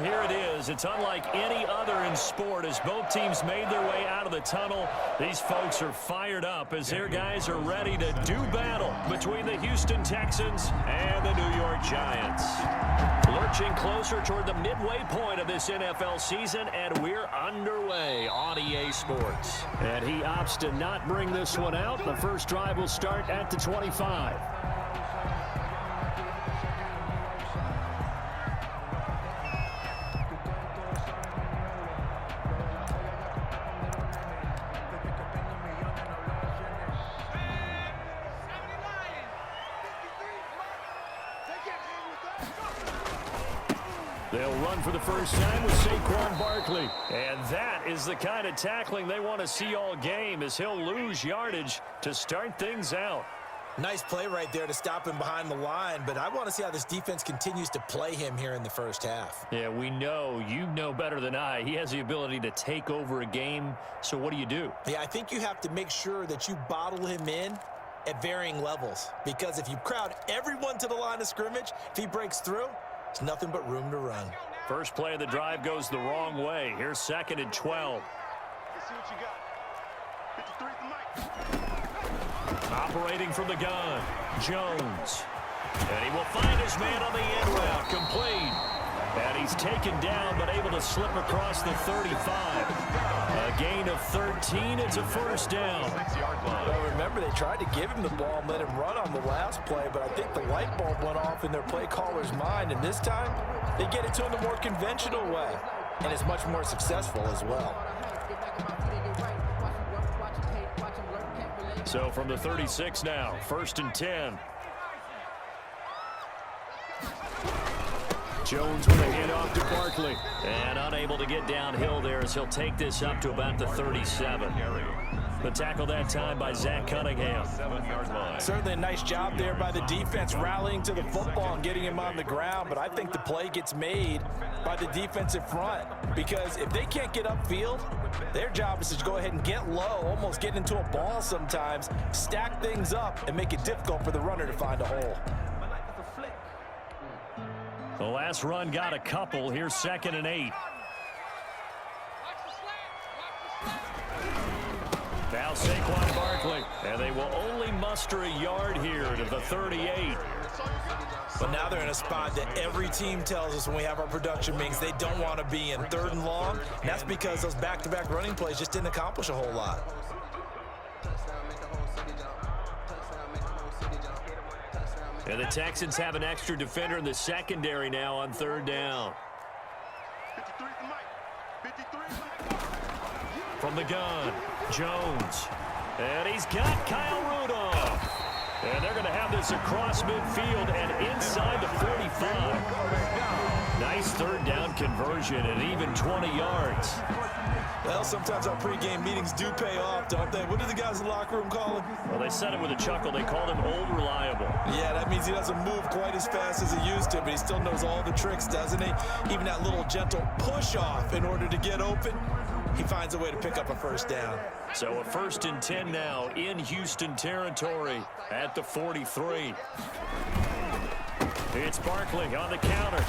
here it is. It's unlike any other in sport as both teams made their way out of the tunnel. These folks are fired up as their guys are ready to do battle between the Houston Texans and the New York Giants. Lurching closer toward the midway point of this NFL season, and we're underway on EA Sports. And he opts to not bring this one out. The first drive will start at the 25. They'll run for the first time with Saquon Barkley. And that is the kind of tackling they want to see all game as he'll lose yardage to start things out. Nice play right there to stop him behind the line, but I want to see how this defense continues to play him here in the first half. Yeah, we know, you know better than I, he has the ability to take over a game. So what do you do? Yeah, I think you have to make sure that you bottle him in at varying levels, because if you crowd everyone to the line of scrimmage, if he breaks through, there's nothing but room to run. First play of the drive goes the wrong way. Here's 2nd and 12. Let's see what you got. 53 Operating from the gun, Jones. And he will find his man on the end route, complete. And he's taken down, but able to slip across the 35. A gain of 13, it's a first down. Well, remember, they tried to give him the ball and let him run on the last play, but I think the light bulb went off in their play caller's mind, and this time, they get it to him the more conventional way, and it's much more successful as well. So from the 36 now, 1st and 10. Jones with a handoff to Barkley. And unable to get downhill there as he'll take this up to about the 37. The tackle that time by Zach Cunningham. Certainly a nice job there by the defense rallying to the football and getting him on the ground, but I think the play gets made by the defensive front, because if they can't get upfield, their job is to go ahead and get low, almost get into a ball sometimes, stack things up, and make it difficult for the runner to find a hole. The last run got a couple. Here's 2nd and 8. Now Saquon Barkley, and they will only muster a yard here to the 38. But now they're in a spot that every team tells us when we have our production meetings they don't want to be in, 3rd and long. And that's because those back-to-back running plays just didn't accomplish a whole lot. And the Texans have an extra defender in the secondary now on 3rd down. From the gun, Jones. And he's got Kyle Rudolph. And they're going to have this across midfield and inside the 45. Nice 3rd down conversion and even 20 yards. Well, sometimes our pregame meetings do pay off, don't they? What do the guys in the locker room call him? Well, they said it with a chuckle. They called him old reliable. Yeah, that means he doesn't move quite as fast as he used to, but he still knows all the tricks, doesn't he? Even that little gentle push-off in order to get open, he finds a way to pick up a first down. So a 1st and 10 now in Houston territory at the 43. It's Barkley on the counter.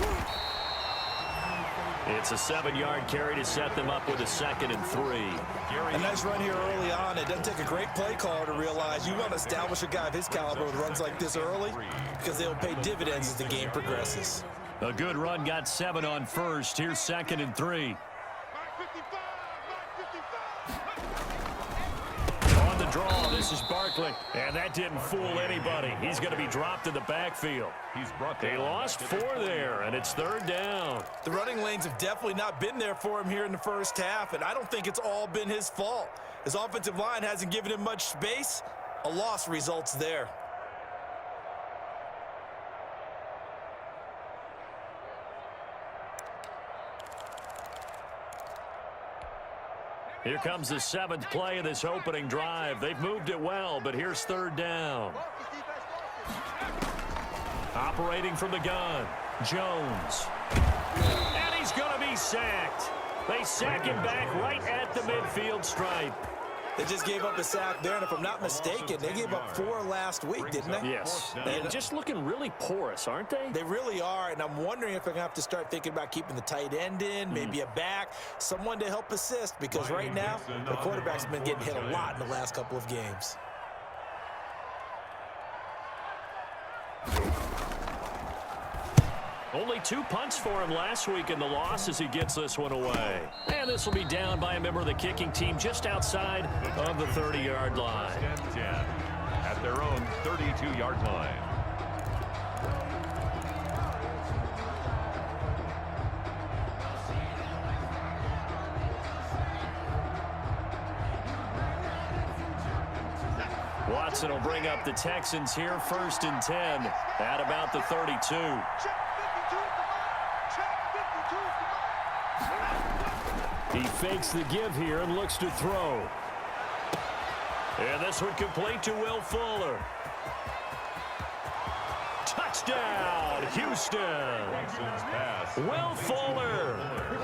It's a 7-yard carry to set them up with a 2nd and 3. A nice run here early on. It doesn't take a great play caller to realize you want to establish a guy of his caliber with runs like this early, because they'll pay dividends as the game progresses. A good run got 7 on 1st. Here's 2nd and 3. On the draw, this is Barkley. And that didn't fool anybody. He's going to be dropped in the backfield. They lost 4 there, and it's 3rd down. The running lanes have definitely not been there for him here in the first half, and I don't think it's all been his fault. His offensive line hasn't given him much space. A loss results there. Here comes the 7th play of this opening drive. They've moved it well, but here's 3rd down. Operating from the gun, Jones. And he's going to be sacked. They sack him back right at the midfield stripe. They just gave up a sack there, and if I'm not mistaken, they gave up 4 last week, didn't they? Yes, and just looking really porous, aren't they? They really are, and I'm wondering if they're going to have to start thinking about keeping the tight end in, maybe a back, someone to help assist, because right now, the quarterback's been getting hit a lot in the last couple of games. Only 2 punts for him last week in the loss as he gets this one away. And this will be down by a member of the kicking team just outside of the 30-yard line. 10-10 at their own 32-yard line. Watson will bring up the Texans here, 1st and 10 at about the 32. He fakes the give here and looks to throw. And this one complete to Will Fuller. Touchdown, Houston. Will Fuller,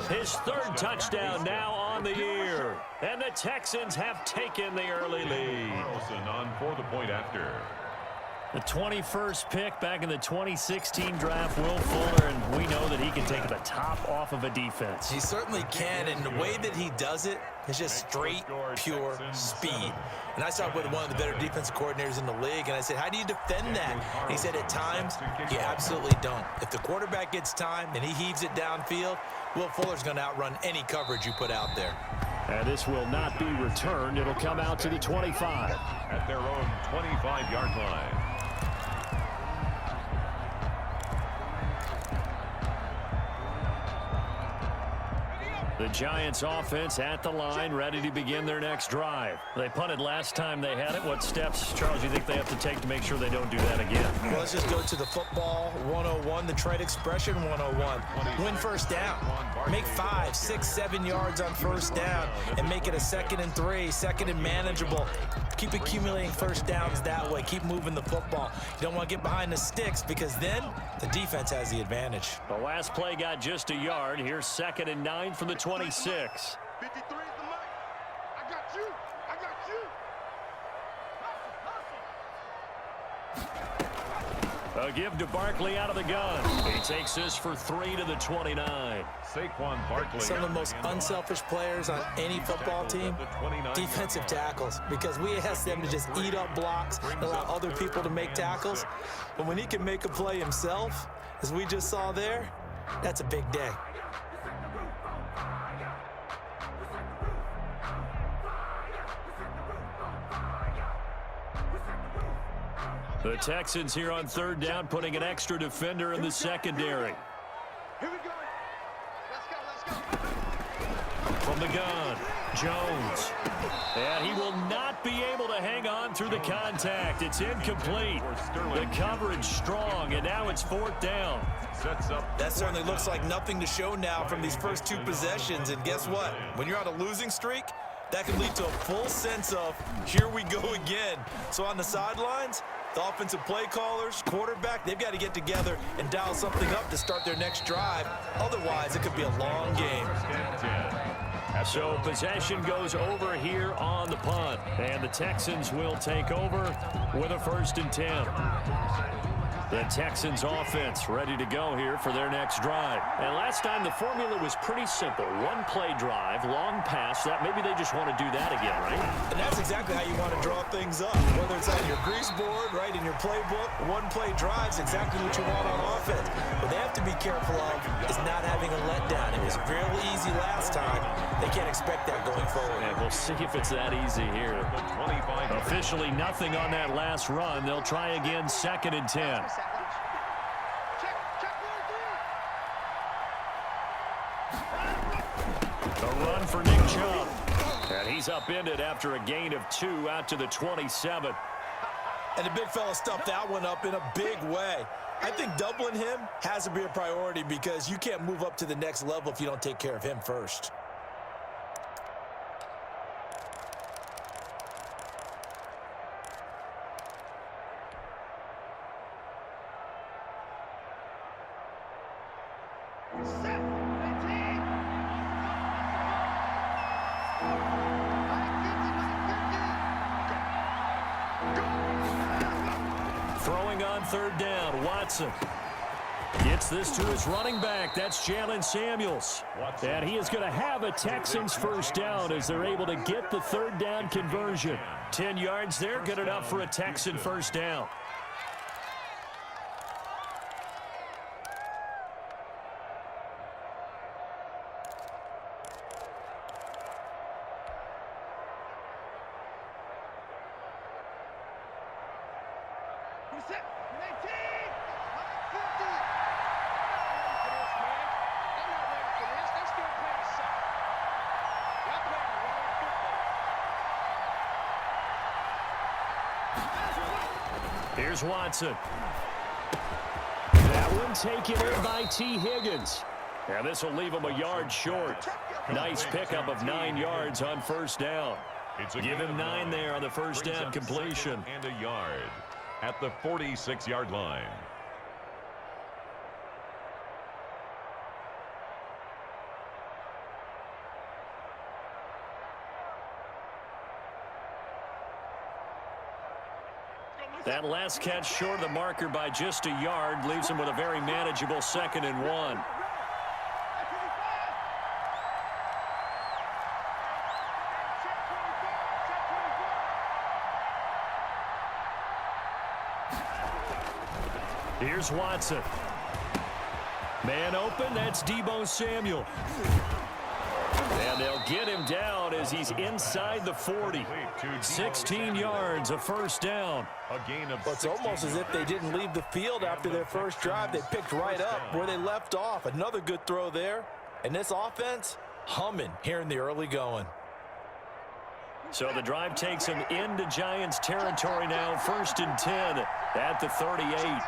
his 3rd touchdown now on the year. And the Texans have taken the early lead. On for the point after. The 21st pick back in the 2016 draft, Will Fuller, and we know that he can take the top off of a defense. He certainly can, and the way that he does it is just straight, pure speed. And I talked with one of the better defensive coordinators in the league, and I said, how do you defend that? And he said, at times, you absolutely don't. If the quarterback gets time and he heaves it downfield, Will Fuller's going to outrun any coverage you put out there. And this will not be returned. It'll come out to the 25. At their own 25-yard line. The Giants offense at the line, ready to begin their next drive. They punted last time they had it. What steps, Charles, do you think they have to take to make sure they don't do that again? Well, let's just go to the football 101, the trade expression 101. Win first down. Make 5, 6, 7 yards on first down and make it a 2nd and 3, 2nd and manageable. Keep accumulating first downs that way. Keep moving the football. You don't want to get behind the sticks because then the defense has the advantage. The last play got just a yard. Here's 2nd and 9 from the 26. 53 is the mic. I got you. I got you. A give to Barkley out of the gun. He takes this for 3 to the 29. Saquon Barkley. Some of the most unselfish players on any football team, defensive tackles, because we ask them to just eat up blocks and allow other people to make tackles. But when he can make a play himself, as we just saw there, that's a big day. The Texans here on 3rd down, putting an extra defender in the secondary. Here we go. Let's go. From the gun, Jones. And he will not be able to hang on through the contact. It's incomplete. The coverage strong, and now it's 4th down. That certainly looks like nothing to show now from these first 2 possessions. And guess what? When you're on a losing streak, that can lead to a full sense of, here we go again. So on the sidelines, the offensive play callers, quarterback, they've got to get together and dial something up to start their next drive. Otherwise, it could be a long game. So possession goes over here on the punt. And the Texans will take over with a 1st and 10. The Texans offense ready to go here for their next drive. And last time the formula was pretty simple. 1-play drive, long pass. That maybe they just want to do that again, right? And that's exactly how you want to draw things up. Whether it's on your grease board, right, in your playbook, 1-play drives exactly what you want on offense. What they have to be careful of is not having a letdown. It was real easy last time. They can't expect that going forward. And we'll see if it's that easy here. Officially nothing on that last run. They'll try again, 2nd and 10. A run for Nick Chubb. And he's upended after a gain of 2 out to the 27. And the big fella stuffed that one up in a big way. I think doubling him has to be a priority because you can't move up to the next level if you don't take care of him first. Throwing on third down, Watson. Gets this to his running back. That's Jalen Samuels. And he is going to have a Texans first down as they're able to get the third down conversion. 10 yards there, good enough for a Texan first down. Here's Watson. That one taken in by T. Higgins. And this will leave him a yard short. Nice pickup of 9 yards on first down. Give him 9 there on the first down completion. And a yard at the 46-yard line. That last catch short of the marker by just a yard leaves him with a very manageable 2nd and 1. Here's Watson. Man open, that's Deebo Samuel. And they'll get him down as he's inside the 40. 16 yards, a first down. Well, it's almost as if they didn't leave the field after their first drive. They picked right up where they left off. Another good throw there. And this offense, humming here in the early going. So the drive takes him into Giants territory now. 1st and 10 at the 38.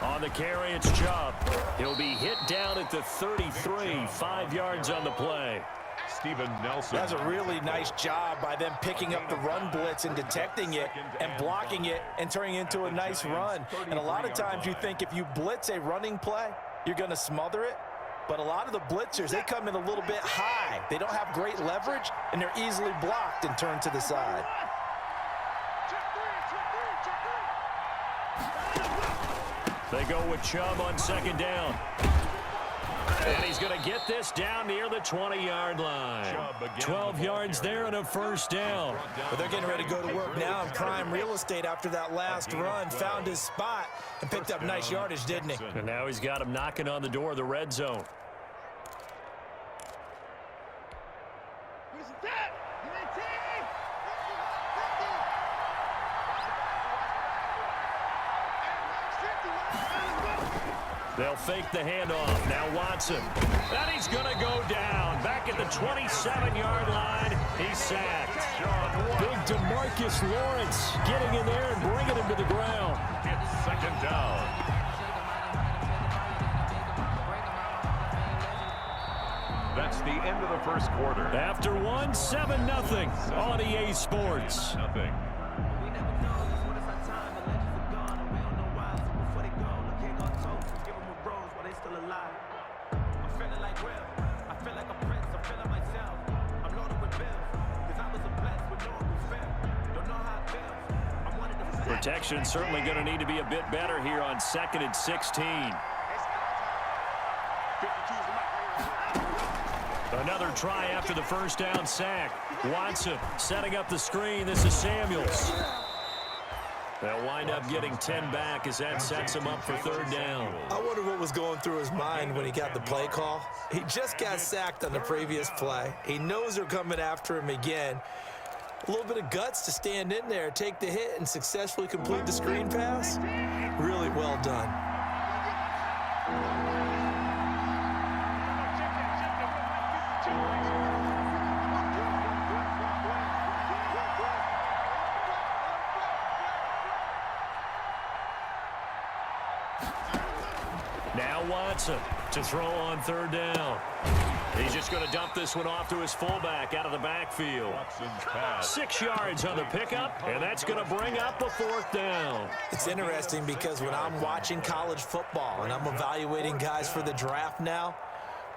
On the carry, it's Chubb. He'll be hit down at the 33, 5 yards on the play. Steven Nelson. That's a really nice job by them picking up the run blitz and detecting it and blocking it and turning it into a nice run. And a lot of times you think if you blitz a running play, you're going to smother it. But a lot of the blitzers, they come in a little bit high. They don't have great leverage, and they're easily blocked and turned to the side. They go with Chubb on 2nd down. And he's going to get this down near the 20-yard line. 12 yards there and a first down. But they're getting ready to go to work now in prime real estate after that last run. Found his spot and picked up nice yardage, didn't he? And now he's got him knocking on the door of the red zone. They'll fake the handoff. Now Watson. And he's going to go down. Back at the 27-yard line. He's sacked. Big DeMarcus Lawrence getting in there and bringing him to the ground. It's 2nd down. That's the end of the first quarter. After one, 7-0 on EA Sports. Nothing. Protection certainly going to need to be a bit better here on 2nd and 16. Another try after the first down sack. Watson setting up the screen. This is Samuels. They'll wind up getting 10 back as that sets him up for 3rd down. I wonder what was going through his mind when he got the play call. He just got sacked on the previous play. He knows they're coming after him again. A little bit of guts to stand in there, take the hit, and successfully complete the screen pass. Really well done. Now Watson to throw on 3rd down. He's just going to dump this one off to his fullback out of the backfield. 6 yards on the pickup, and that's going to bring up the 4th down. It's interesting because when I'm watching college football and I'm evaluating guys for the draft now,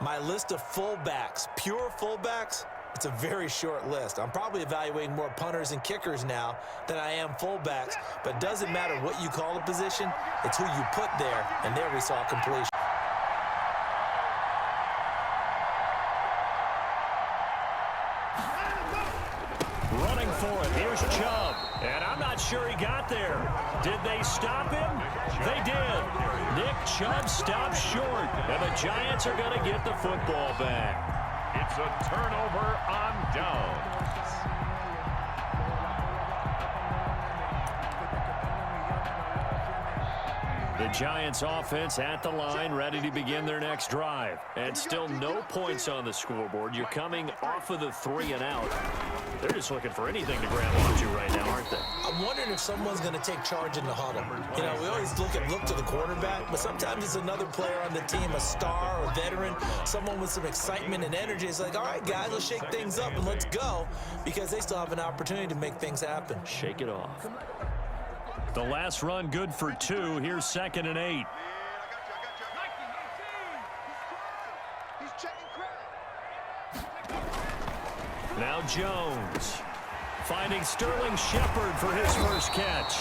my list of fullbacks, pure fullbacks, It's a very short list. I'm probably evaluating more punters and kickers now than I am fullbacks, but it doesn't matter what you call the position, it's who you put there, and there we saw completion. Running for it, here's Chubb, and I'm not sure he got there. Did they stop him? They did. Nick Chubb stopped short, and the Giants are going to get the football back. It's a turnover on downs. The Giants offense at the line, ready to begin their next drive. And still no points on the scoreboard. You're coming off of the 3 and out. They're just looking for anything to grab onto right now, aren't they? I'm wondering if someone's going to take charge in the huddle. You know, we always look to the quarterback, but sometimes it's another player on the team, a star or veteran, someone with some excitement and energy. It's like, all right, guys, let's shake things up and let's go, because they still have an opportunity to make things happen. Shake it off. The last run good for 2. Here's 2nd and 8. Now Jones finding Sterling Shepard for his first catch.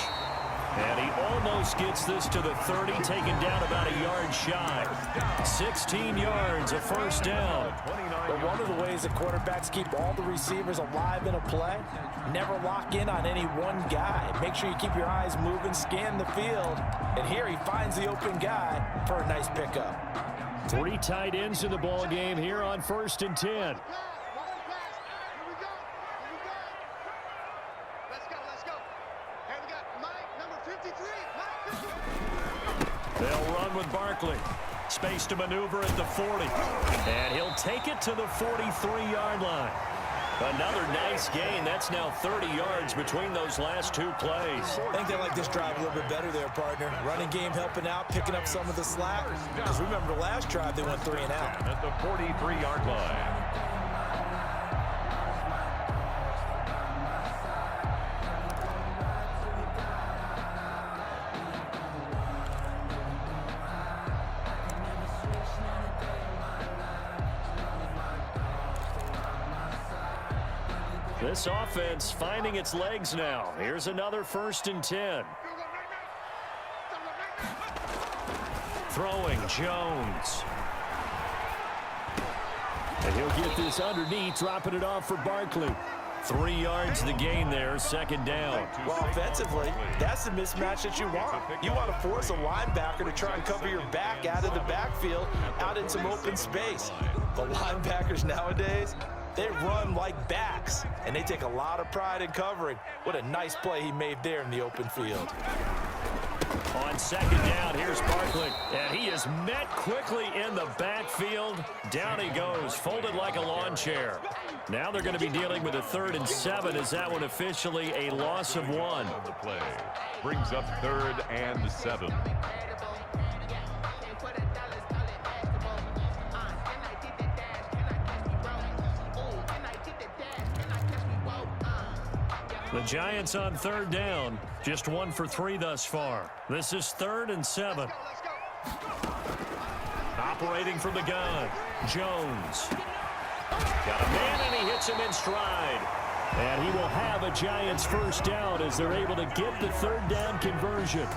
And he almost gets this to the 30, taken down about a yard shy. 16 yards, a first down. But one of the ways that quarterbacks keep all the receivers alive in a play, never lock in on any one guy. Make sure you keep your eyes moving, scan the field. And here he finds the open guy for a nice pickup. 3 tight ends in the ball game here on 1st and 10. They'll run with Barkley. Space to maneuver at the 40. And he'll take it to the 43-yard line. Another nice gain. That's now 30 yards between those last 2 plays. I think they like this drive a little bit better there, partner. Running game helping out, picking up some of the slack. Because remember the last drive, they went 3 and out. At the 43-yard line. This offense finding its legs now. Here's another 1st and 10. Throwing Jones. And he'll get this underneath, dropping it off for Barkley. 3 yards the gain there, 2nd down. Well, offensively, that's the mismatch that you want. You want to force a linebacker to try and cover your back out of the backfield, out in some open space. The linebackers nowadays, they run like backs, and they take a lot of pride in covering. What a nice play he made there in the open field. On 2nd down, here's Barkley, and he is met quickly in the backfield. Down he goes, folded like a lawn chair. Now they're going to be dealing with a 3rd and 7. Is that one officially a loss of 1? The play brings up 3rd and 7. The Giants on 3rd down, just 1 for 3 thus far. This is 3rd and 7. Operating from the gun, Jones. Got a man, and he hits him in stride. And he will have a Giants first down as they're able to get the 3rd down conversion.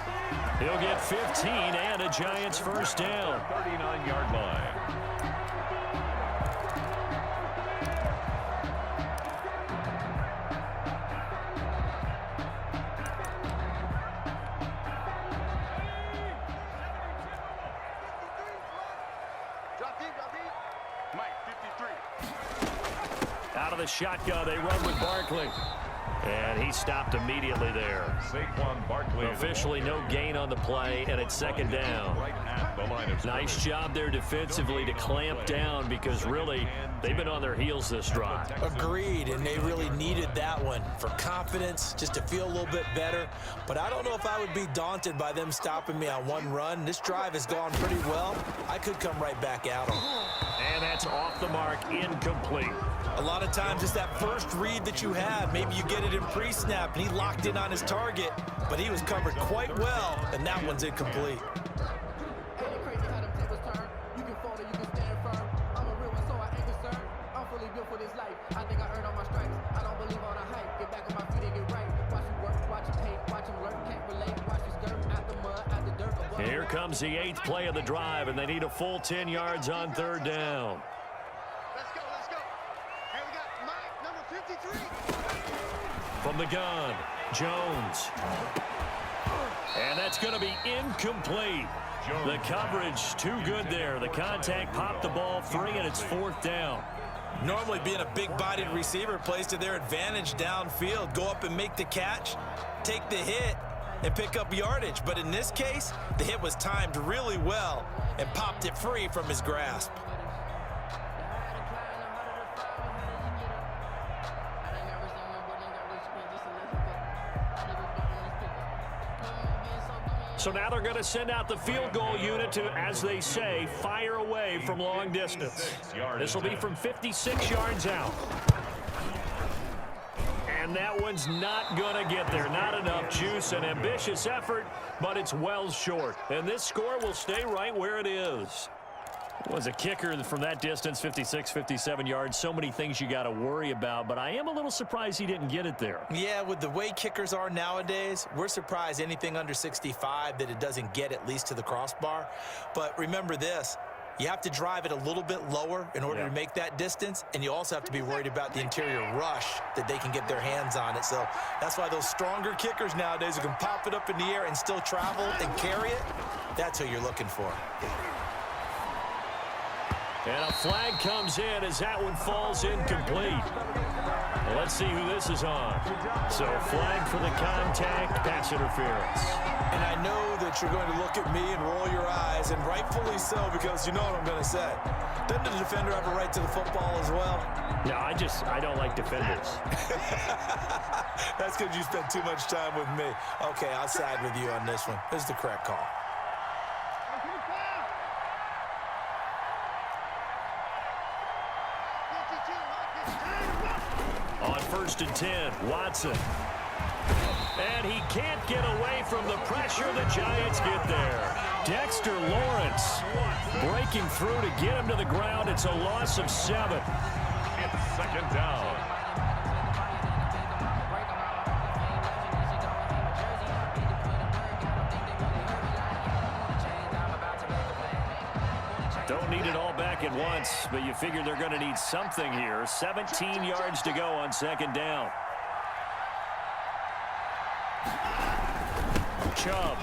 He'll get 15 and a Giants first down. 39-yard line. Out of the shotgun, they run with Barkley. And he stopped immediately there. Saquon Barkley. Officially no gain on the play, and it's 2nd down. Right at the line of Nice job there defensively to clamp down, because really they've been on their heels this drive. Agreed, and they really needed that one for confidence, just to feel a little bit better. But I don't know if I would be daunted by them stopping me on one run. This drive has gone pretty well. I could come right back at them. And that's off the mark, incomplete. A lot of times it's that first read that you have. Maybe you get it in pre-snap, and he locked in on his target, but he was covered quite well, and that one's incomplete. You can fall or you can stand firm. I'm a real one, so I ain't concerned. I'm fully built for this life. I think I earned all my stripes. I don't believe all the hype. Get back on my feet and get right. Watch him work, watch him hate, watch him lurk, can't relate. Watch his skirt out the mud, out the dirt. Here comes the 8th play of the drive, and they need a full 10 yards on 3rd down. Let's go, let's go. Hey, we got Mike, number 53. From the gun, Jones. And that's going to be incomplete. The coverage too good there. The contact popped the ball free, and it's 4th down. Normally being a big-bodied receiver plays to their advantage downfield. Go up and make the catch, take the hit, and pick up yardage. But in this case, the hit was timed really well and popped it free from his grasp. So now they're going to send out the field goal unit to, as they say, fire away from long distance. This will be from 56 yards out. And that one's not going to get there. Not enough juice. An ambitious effort, but it's well short. And this score will stay right where it is. Was a kicker from that distance, 56, 57 yards. So many things you got to worry about, but I am a little surprised he didn't get it there. Yeah, with the way kickers are nowadays, we're surprised anything under 65 that it doesn't get at least to the crossbar. But remember this, you have to drive it a little bit lower in order to make that distance, and you also have to be worried about the interior rush that they can get their hands on it. So that's why those stronger kickers nowadays who can pop it up in the air and still travel and carry it, that's who you're looking for. And a flag comes in as that one falls incomplete. Well, let's see who this is on. So flag for the contact, pass interference. And I know that you're going to look at me and roll your eyes, and rightfully so, because you know what I'm going to say. Doesn't the defender have a right to the football as well? No, I don't like defenders. That's because you spent too much time with me. Okay, I'll side with you on this one. This is the correct call. On 1st and 10, Watson. And he can't get away from the pressure. The Giants get there. Dexter Lawrence breaking through to get him to the ground. It's a loss of 7. It's 2nd down. Don't need it all back at once, but you figure they're going to need something here. 17 yards to go on 2nd down. Chubb.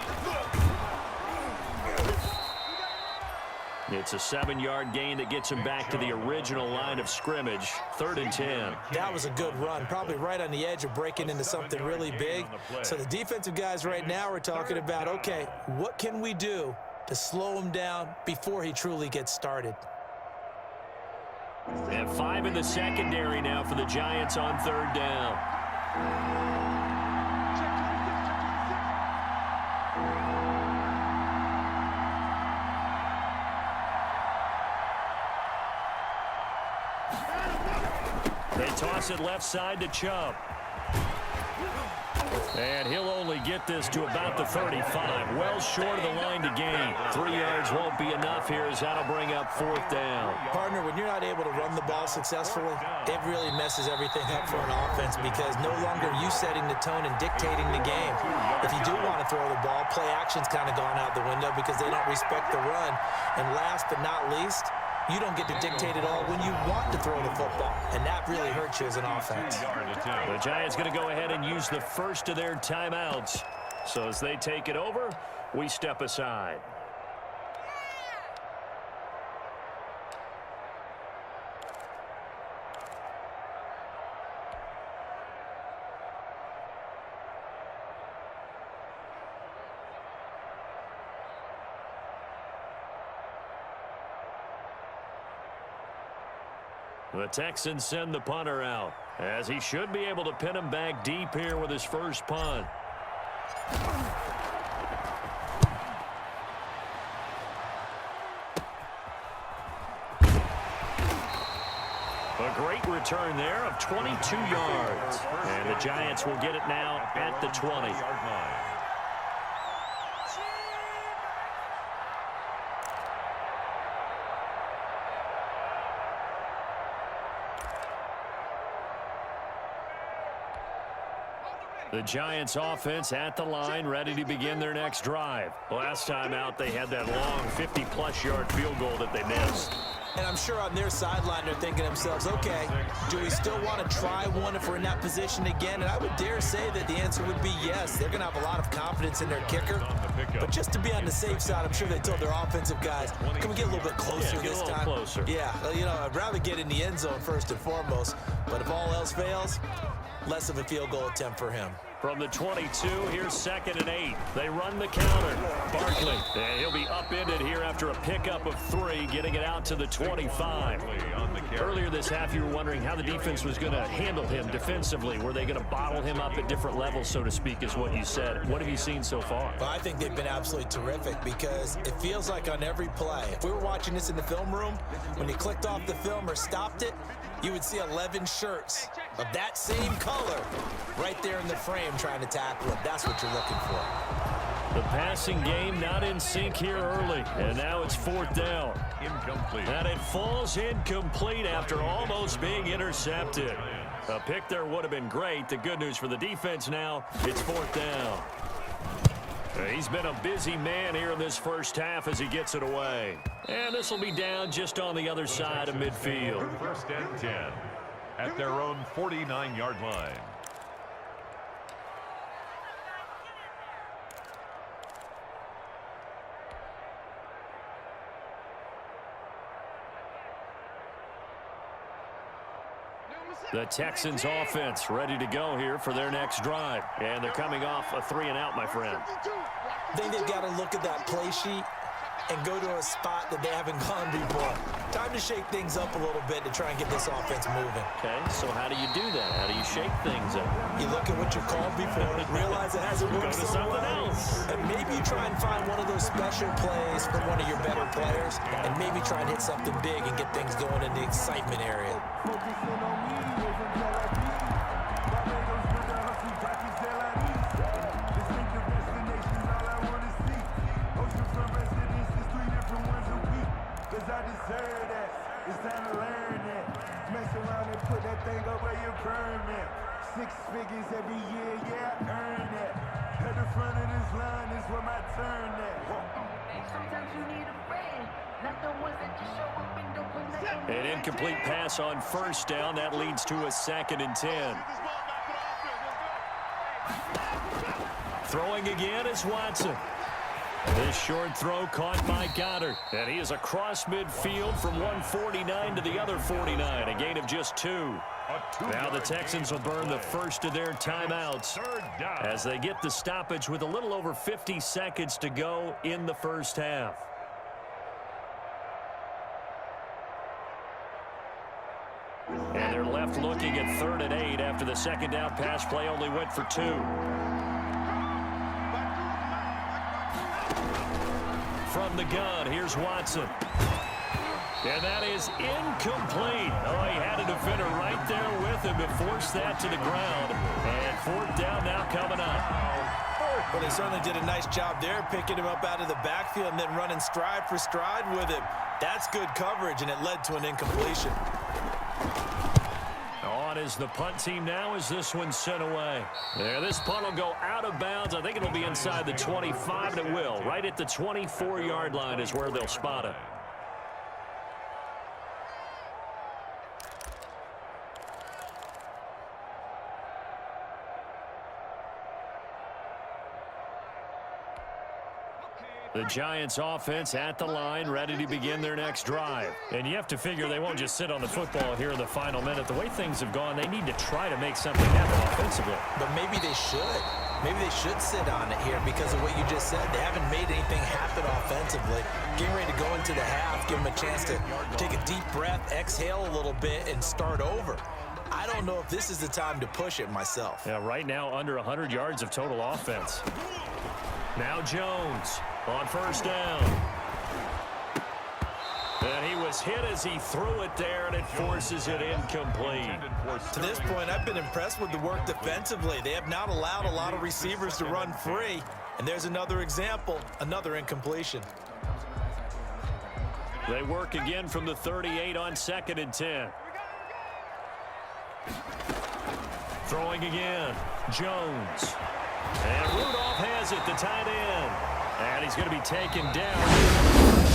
It's a 7-yard gain that gets him back to the original line of scrimmage. 3rd and 10. That was a good run, probably right on the edge of breaking into something really big. So the defensive guys right now are talking about, okay, what can we do to slow him down before he truly gets started? And 5 in the secondary now for the Giants on 3rd down. They toss it left side to Chubb. And he'll only get this to about the 35. Well short of the line to gain. 3 yards won't be enough here as that'll bring up 4th down. Partner, when you're not able to run the ball successfully, it really messes everything up for an offense because no longer are you setting the tone and dictating the game. If you do want to throw the ball, play action's kind of gone out the window because they don't respect the run. And last but not least, you don't get to dictate it all when you want to throw the football, and that really hurts you as an offense. The Giants going to go ahead and use the first of their timeouts. So as they take it over, we step aside. The Texans send the punter out, as he should be able to pin him back deep here with his first punt. A great return there of 22 yards. And the Giants will get it now at the 20. The Giants offense at the line, ready to begin their next drive. Last time out, they had that long 50-plus yard field goal that they missed. And I'm sure on their sideline they're thinking to themselves, okay, do we still want to try one if we're in that position again? And I would dare say that the answer would be yes. They're going to have a lot of confidence in their kicker. But just to be on the safe side, I'm sure they told their offensive guys, can we get a little bit closer this time? Closer. Yeah, you know, I'd rather get in the end zone first and foremost. But if all else fails, less of a field goal attempt for him. From the 22, here's 2nd and 8. They run the counter. Barkley, and he'll be upended here after a pickup of 3, getting it out to the 25. Earlier this half, you were wondering how the defense was going to handle him defensively. Were they going to bottle him up at different levels, so to speak, is what you said. What have you seen so far? Well, I think they've been absolutely terrific because it feels like on every play, if we were watching this in the film room, when you clicked off the film or stopped it, you would see 11 shirts of that same color right there in the frame trying to tackle it. That's what you're looking for. The passing game not in sync here early, and now it's 4th down. Incomplete. And it falls incomplete after almost being intercepted. A pick there would have been great. The good news for the defense now, it's 4th down. He's been a busy man here in this first half as he gets it away. And this will be down just on the other side of midfield. 1st and 10 at their own 49-yard line. The Texans offense ready to go here for their next drive. And they're coming off a 3 and out, my friend. I think they've got to look at that play sheet and go to a spot that they haven't gone before. Time to shake things up a little bit to try and get this offense moving. Okay, so how do you do that? How do you shake things up? You look at what you called before, realize it hasn't worked Go to so something well, else. and maybe you try and find one of those special plays from one of your better players, and maybe try and hit something big and get things going in the excitement area. Six figures every year, yeah, I earn that. At the front of this line is where my turn at. Sometimes you need a friend, not the ones that just show up and don't put nothing. An incomplete pass on 1st down. That leads to a 2nd and 10. Throwing again is Watson. This short throw caught by Goddard. And he is across midfield from 149 to the other 49. A gain of just 2. Now the Texans will burn the first of their timeouts as they get the stoppage with a little over 50 seconds to go in the first half. And they're left looking at 3rd and 8 after the 2nd down pass play only went for 2. From the gun, here's Watson. And that is incomplete. Oh, he had a defender right there with him and forced that to the ground. And 4th down now coming up. Well, they certainly did a nice job there, picking him up out of the backfield and then running stride for stride with him. That's good coverage, and it led to an incompletion. On is the punt team now as this one's sent away. There, this punt will go out of bounds. I think it'll be inside the 25, and it will. Right at the 24-yard line is where they'll spot it. The Giants offense at the line, ready to begin their next drive. And you have to figure they won't just sit on the football here in the final minute. The way things have gone, they need to try to make something happen offensively. But maybe they should. Maybe they should sit on it here because of what you just said. They haven't made anything happen offensively. Getting ready to go into the half, give them a chance to take a deep breath, exhale a little bit, and start over. I don't know if this is the time to push it myself. Yeah, right now under 100 yards of total offense. Now Jones on 1st down. And he was hit as he threw it there, and it forces it incomplete. To this point, I've been impressed with the work defensively. They have not allowed a lot of receivers to run free. And there's another example, another incompletion. They work again from the 38 on 2nd and 10. Throwing again. Jones. And Rudolph has it, the tight end. And he's going to be taken down.